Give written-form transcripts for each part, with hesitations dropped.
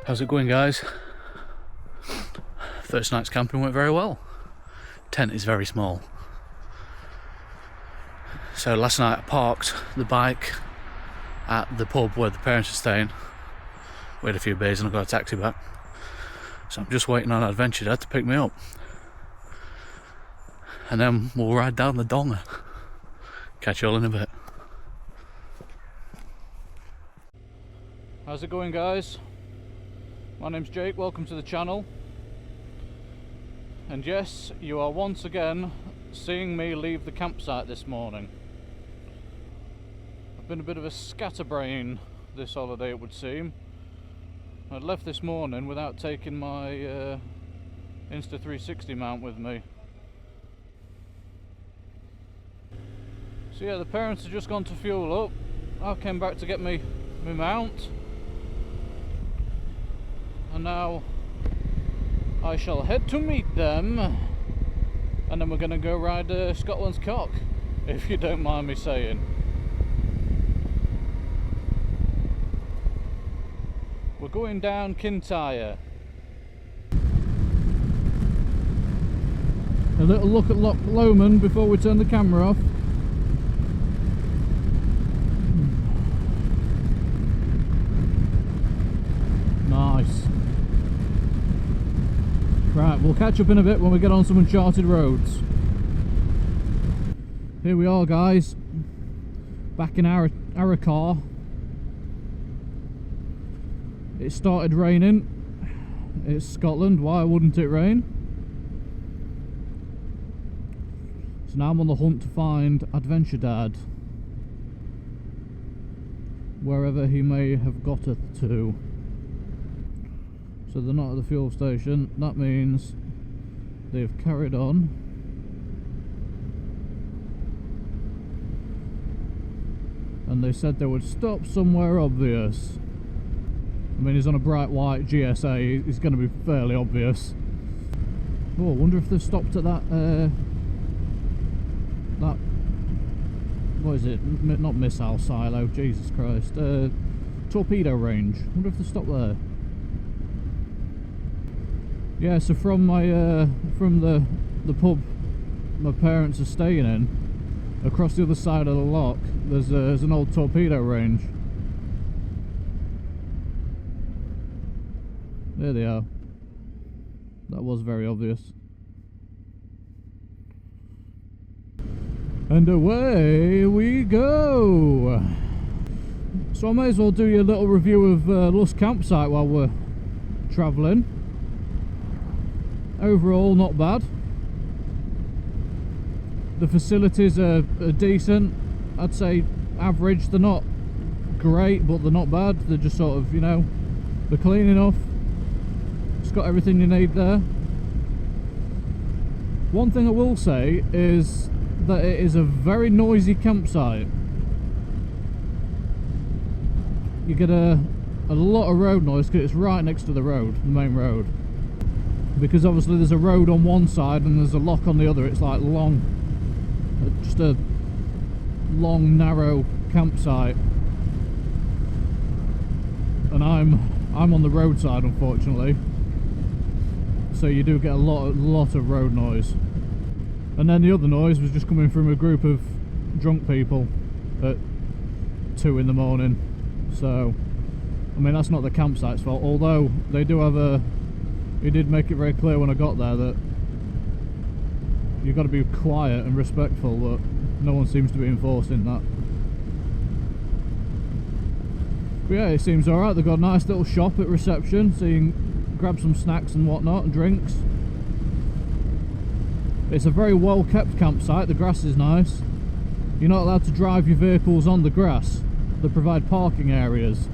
How's it going, guys? First night's camping went very well. Tent is very small. So last night I parked the bike at the pub where the parents are staying. Waited a few days and I got a taxi back. So I'm just waiting on Adventure Dad to pick me up. And then we'll ride down the Donger. Catch you all in a bit. How's it going, guys? My name's Jake, welcome to the channel. And yes, you are once again seeing me leave the campsite this morning. I've been a bit of a scatterbrain this holiday, it would seem. I'd left this morning without taking my Insta360 mount with me. So yeah, the parents have just gone to fuel up. I came back to get my mount. And now I shall head to meet them, and then we're going to go ride Scotland's cock, if you don't mind me saying. We're going down Kintyre. A little look at Loch Lomond before we turn the camera off. Nice. Right, we'll catch up in a bit when we get on some uncharted roads. Here we are, guys, back in our car. It started raining. It's Scotland, why wouldn't it rain? So now I'm on the hunt to find Adventure Dad, wherever he may have got it to. So they're not at the fuel station. That means they've carried on. And they said they would stop somewhere obvious. I mean, he's on a bright white GSA, he's going to be fairly obvious. Oh, I wonder if they've stopped at that, what is it? Not missile silo, Jesus Christ. Torpedo range. I wonder if they stopped there. Yeah, so from my from the pub my parents are staying in, across the other side of the loch, there's an old torpedo range. There they are. That was very obvious. And away we go. So I may as well do you a little review of Lusk campsite while we're travelling. Overall, not bad. The facilities are decent. I'd say average. They're not great, but they're not bad. They're just sort of, you know, they're clean enough. It's got everything you need there. One thing I will say is that it is a very noisy campsite. You get a lot of road noise because it's right next to the road, the main road. Because obviously there's a road on one side and there's a loch on the other. It's like long, just a long narrow campsite, and I'm on the roadside, unfortunately, so you do get a lot of road noise. And then the other noise was just coming from a group of drunk people at 2 in the morning. So I mean, that's not the campsite's fault, although they do have he did make it very clear when I got there that you've got to be quiet and respectful, but no one seems to be enforcing that. But yeah, it seems alright. They've got a nice little shop at reception, so you can grab some snacks and whatnot and drinks. It's a very well kept campsite. The grass is nice. You're not allowed to drive your vehicles on the grass. They provide parking areas,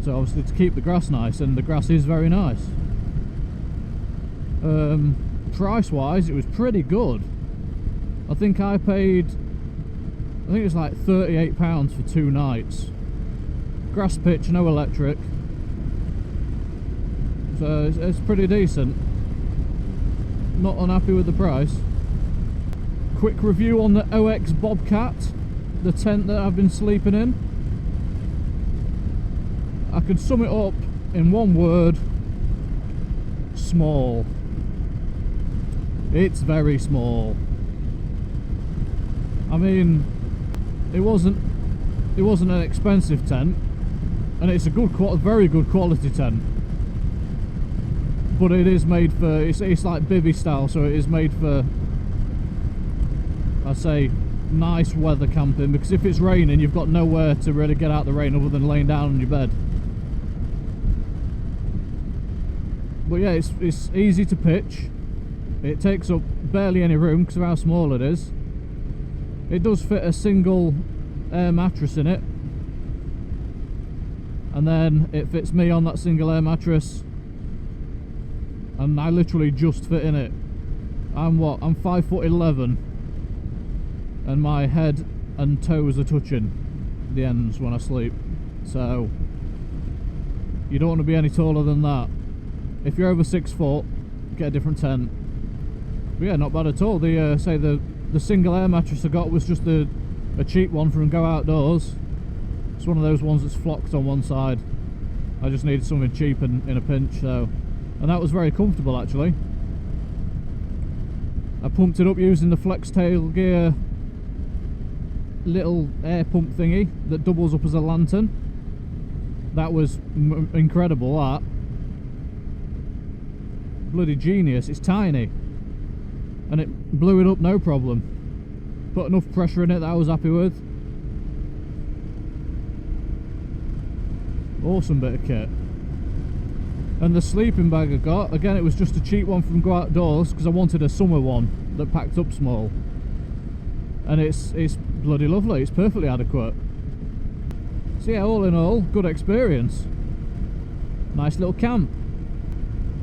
so obviously to keep the grass nice, and the grass is very nice. Price wise, it was pretty good. I think I paid, I think it was like £38 for 2 nights. Grass pitch, no electric, so it's pretty decent. Not unhappy with the price. Quick review on the OX Bobcat, the tent that I've been sleeping in. I could sum it up in one word, small. It's very small. I mean, it wasn't an expensive tent, and it's a very good quality tent. But it is made for, it's like bivvy style, so it is made for, I'd say, nice weather camping, because if it's raining, you've got nowhere to really get out the rain other than laying down on your bed. But yeah, it's easy to pitch. It takes up barely any room because of how small it is. It does fit a single air mattress in it, and then it fits me on that single air mattress, and I literally just fit in it. I'm 5'11", and my head and toes are touching the ends when I sleep, so you don't want to be any taller than that. If you're over 6 foot, get a different tent. But yeah, not bad at all. The single air mattress I got was just a cheap one from Go Outdoors. It's one of those ones that's flocked on one side. I just needed something cheap in a pinch, so, and that was very comfortable actually. I pumped it up using the Flex Tail Gear little air pump thingy that doubles up as a lantern. That was incredible, that. Bloody genius. It's tiny, and it blew it up no problem. Put enough pressure in it that I was happy with. Awesome bit of kit. And the sleeping bag I got, again, it was just a cheap one from Go Outdoors because I wanted a summer one that packed up small, and it's bloody lovely. It's perfectly adequate. So yeah, all in all, good experience. Nice little camp.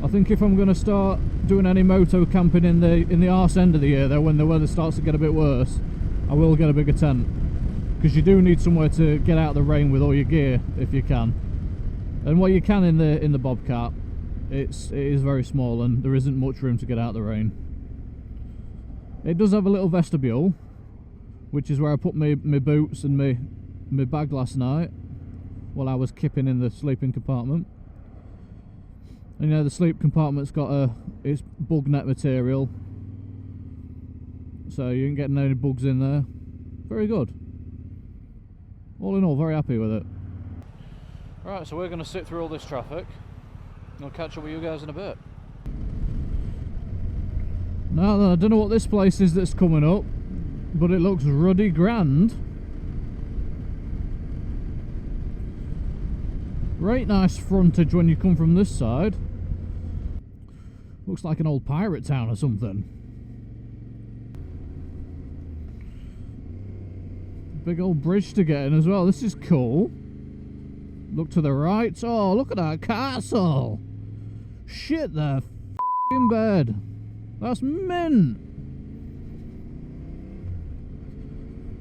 I think if I'm going to start doing any moto camping in the arse end of the year, though, when the weather starts to get a bit worse, I will get a bigger tent, because you do need somewhere to get out of the rain with all your gear if you can. And what you can in the Bobcat, it is very small, and there isn't much room to get out of the rain. It does have a little vestibule, which is where I put my boots and my bag last night while I was kipping in the sleeping compartment. And you know, the sleep compartment's got it's bug net material, so you ain't getting any bugs in there. Very good. All in all, very happy with it. Right, so we're going to sit through all this traffic, and I'll catch up with you guys in a bit. Now then, I don't know what this place is that's coming up, but it looks ruddy grand. Right nice frontage when you come from this side. Looks like an old pirate town or something. Big old bridge to get in as well. This is cool. Look to the right. Oh, look at that castle. Shit, they're f***ing bad. That's mint.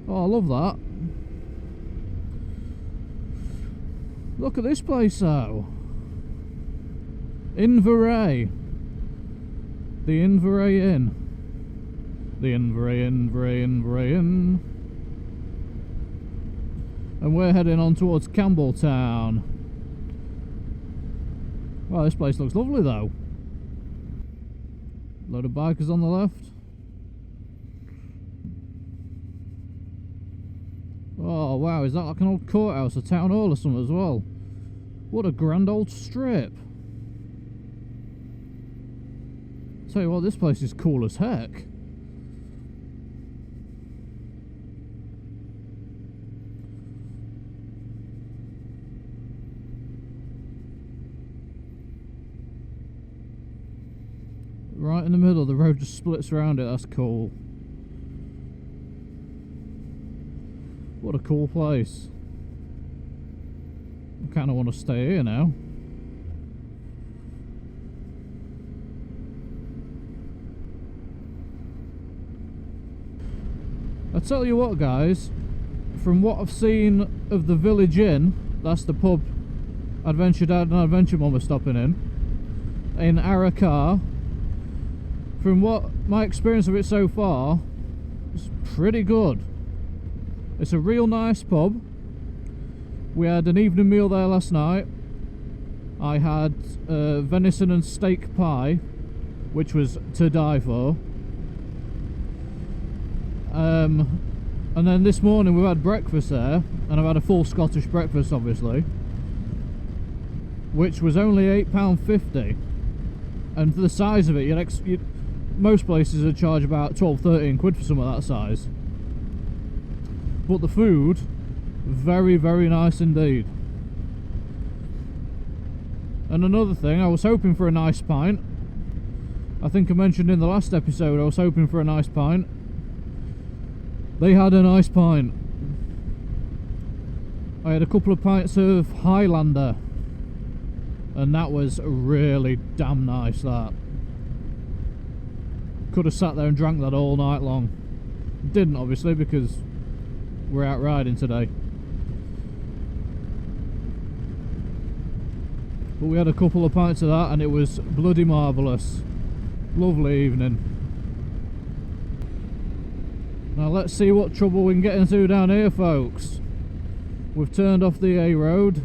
Oh, I love that. Look at this place though. Inverray. The Inverray Inn. The Inverray Inn. And we're heading on towards Campbelltown. Wow, this place looks lovely though. Load of bikers on the left. Oh wow, is that like an old courthouse, a town hall or something as well? What a grand old strip. Tell you what, this place is cool as heck. Right in the middle, the road just splits around it. That's cool. What a cool place. I kind of want to stay here now. I tell you what guys, from what I've seen of the Village Inn, that's the pub Adventure Dad and Adventure Mum are stopping in Arrochar, from what my experience of it so far, it's pretty good. It's a real nice pub. We had an evening meal there last night, I had venison and steak pie, which was to die for. And then this morning we've had breakfast there, and I've had a full Scottish breakfast obviously, which was only £8.50, and for the size of it, most places would charge about 12-13 quid for some of that size. But the food, very, very nice indeed. And another thing, I was hoping for a nice pint. I think I mentioned in the last episode I was hoping for a nice pint. They had a nice pint. I had a couple of pints of Highlander, and that was really damn nice. That could have sat there and drank that all night long. Didn't obviously, because we're out riding today. But we had a couple of pints of that and it was bloody marvellous. Lovely evening. Now let's see what trouble we can get into down here, folks. We've turned off the A road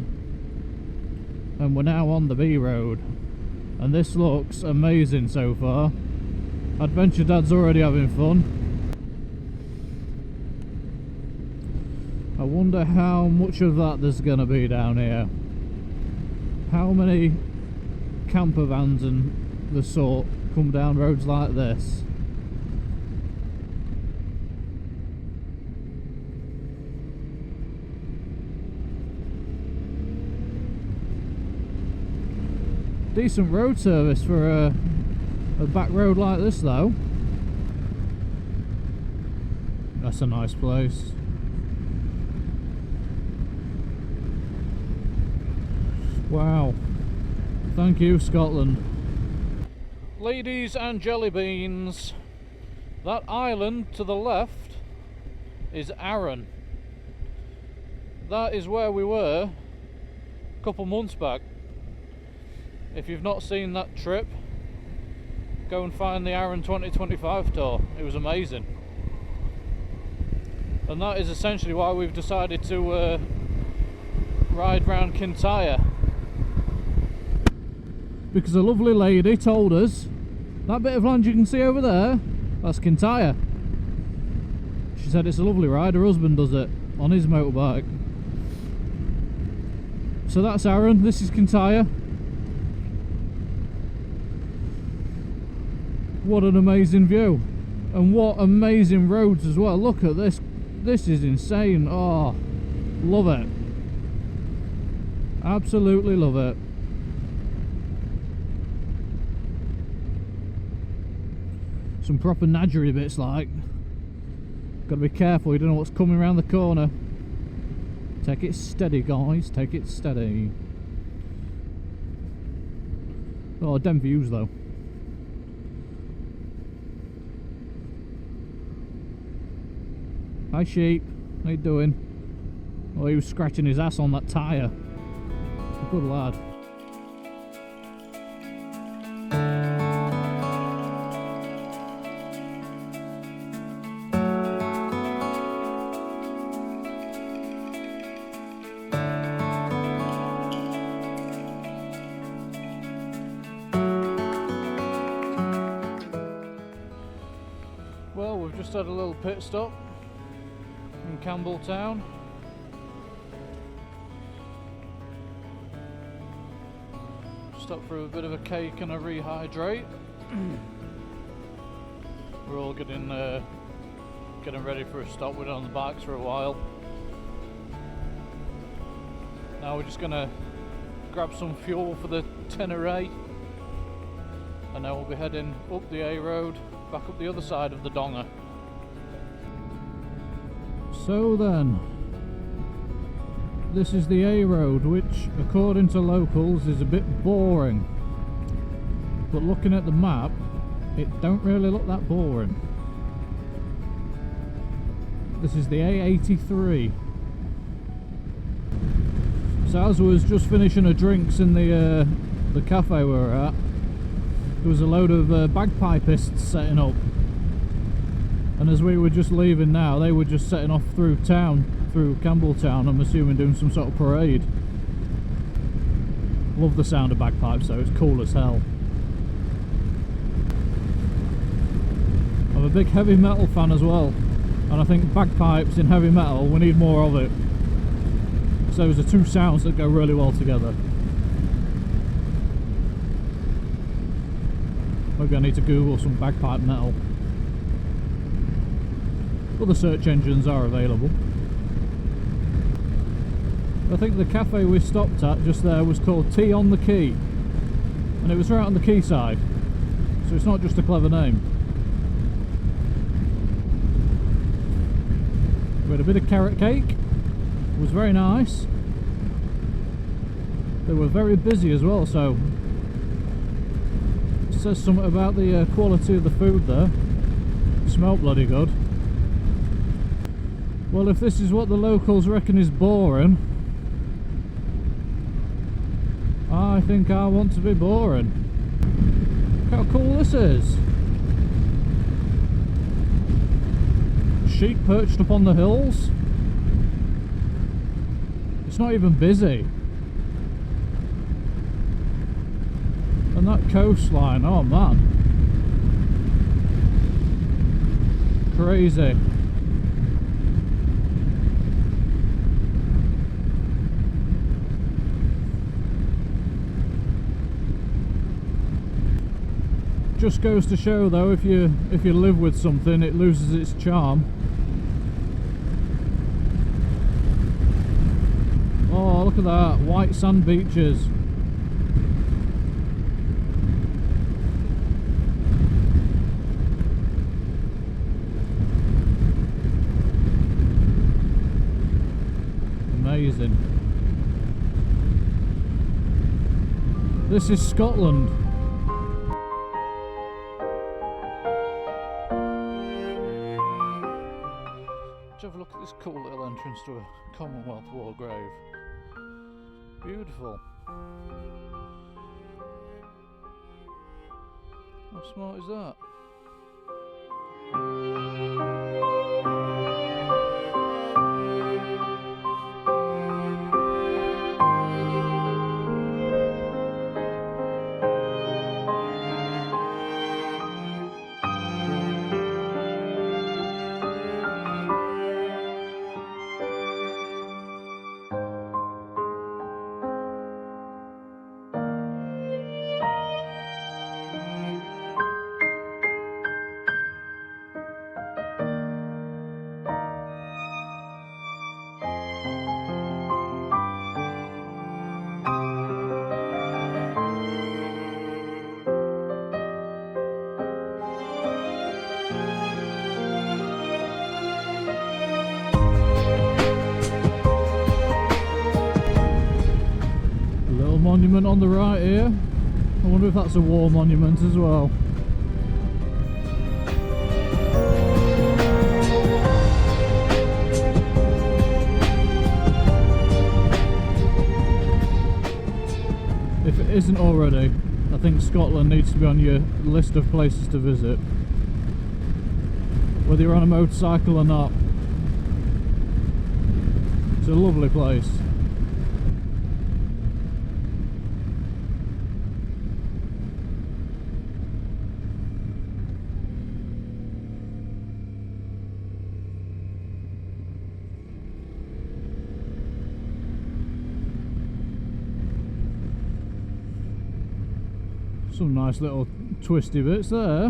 and we're now on the B road, and this looks amazing so far. Adventure Dad's already having fun. I wonder how much of that there's gonna be down here. How many camper vans and the sort come down roads like this? Decent road service for a back road like this though. That's a nice place. Wow. Thank you, Scotland. Ladies and jelly beans, that island to the left is Arran. That is where we were a couple months back. If you've not seen that trip, go and find the Arran 2025 tour. It was amazing. And that is essentially why we've decided to ride round Kintyre. Because a lovely lady told us that bit of land you can see over there, that's Kintyre. She said it's a lovely ride, her husband does it on his motorbike. So that's Arran, this is Kintyre. What an amazing view, and what amazing roads as well. Look at this, this is insane. Oh, love it, absolutely love it. Some proper nadgery bits like. Gotta be careful, you don't know what's coming around the corner. Take it steady guys, take it steady. Oh, dem views though. Hi sheep, how you doing? Oh, he was scratching his ass on that tyre. Good lad. Well, we've just had a little pit stop in Campbelltown. Stop for a bit of a cake and a rehydrate. We're all getting ready for a stop. We've been on the bikes for a while. Now we're just gonna grab some fuel for the Kintyre, and then we'll be heading up the A road, back up the other side of the DONGER. So then, this is the A road, which according to locals is a bit boring, but looking at the map it don't really look that boring. This is the A83. So as we was just finishing our drinks in the cafe we were at, there was a load of bagpipists setting up, and as we were just leaving now, they were just setting off through town, through Campbelltown, I'm assuming doing some sort of parade. Love the sound of bagpipes though, it's cool as hell. I'm a big heavy metal fan as well, and I think bagpipes in heavy metal, we need more of it. So those are two sounds that go really well together. Maybe I need to Google some bagpipe metal. Other search engines are available. I think the cafe we stopped at just there was called Tea on the Quay, and it was right on the quayside, so it's not just a clever name. We had a bit of carrot cake, it was very nice. They were very busy as well, so it says something about the quality of the food there. It smelled bloody good. Well, if this is what the locals reckon is boring, I think I want to be boring. Look how cool this is. Sheep perched up on the hills. It's not even busy. And that coastline, oh man. Crazy. Just goes to show though, if you live with something, it loses its charm. Oh, look at that, white sand beaches. Amazing. This is Scotland. Have a look at this cool little entrance to a Commonwealth War grave. Beautiful. How smart is that? Monument on the right here. I wonder if that's a war monument as well. If it isn't already, I think Scotland needs to be on your list of places to visit. Whether you're on a motorcycle or not. It's a lovely place. Some nice little twisty bits there.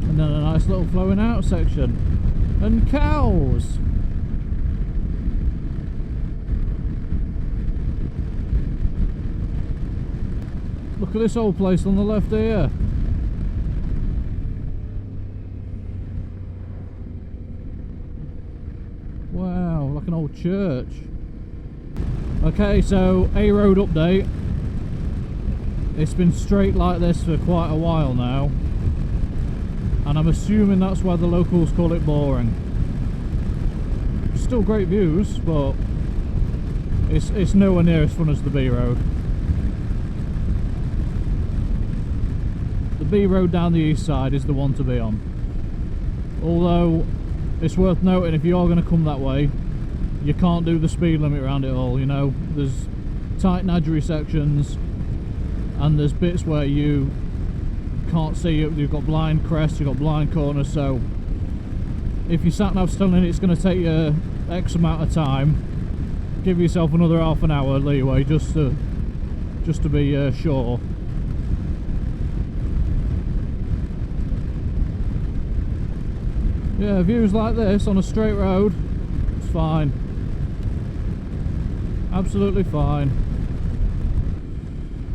And then a nice little flowing out section. And cows! Look at this old place on the left here. Wow, like an old church. Okay, so A road update. It's been straight like this for quite a while now, and I'm assuming that's why the locals call it boring. Still great views, but it's nowhere near as fun as the B road. The B road down the east side is the one to be on. Although it's worth noting, if you are going to come that way, you can't do the speed limit around it all. You know, there's tight nadgery sections and there's bits where you can't see. You've got blind crests, you've got blind corners, so if your sat nav's telling you it's going to take you X amount of time, give yourself another half an hour leeway just to be sure. Yeah, views like this on a straight road, it's fine. Absolutely fine.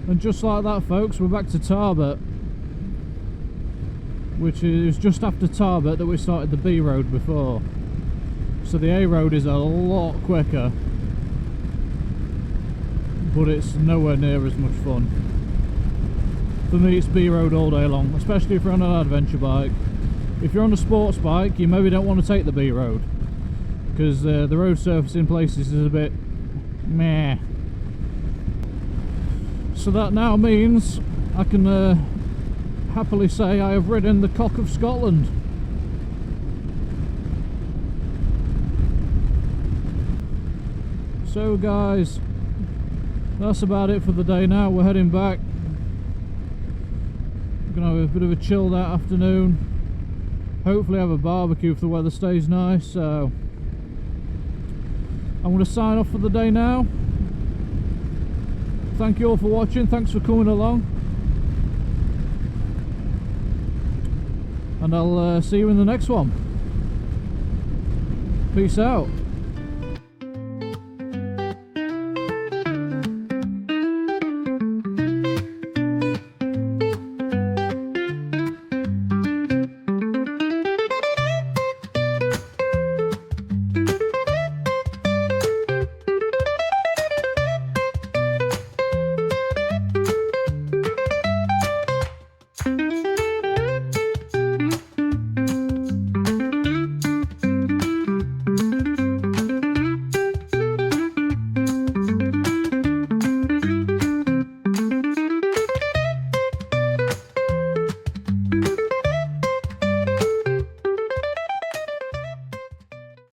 And just like that, folks, we're back to Tarbert, which is just after Tarbert that we started the B road before. So the A road is a lot quicker, but it's nowhere near as much fun. For me, it's B road all day long, especially if you're on an adventure bike. If you're on a sports bike, you maybe don't want to take the B road, because the road surface in places is a bit meh. So that now means I can happily say I have ridden the Cock of Scotland. So guys, that's about it for the day now. We're heading back. We're going to have a bit of a chilled out afternoon. Hopefully have a barbecue if the weather stays nice. So I'm going to sign off for the day now. Thank you all for watching. Thanks for coming along. And I'll see you in the next one. Peace out.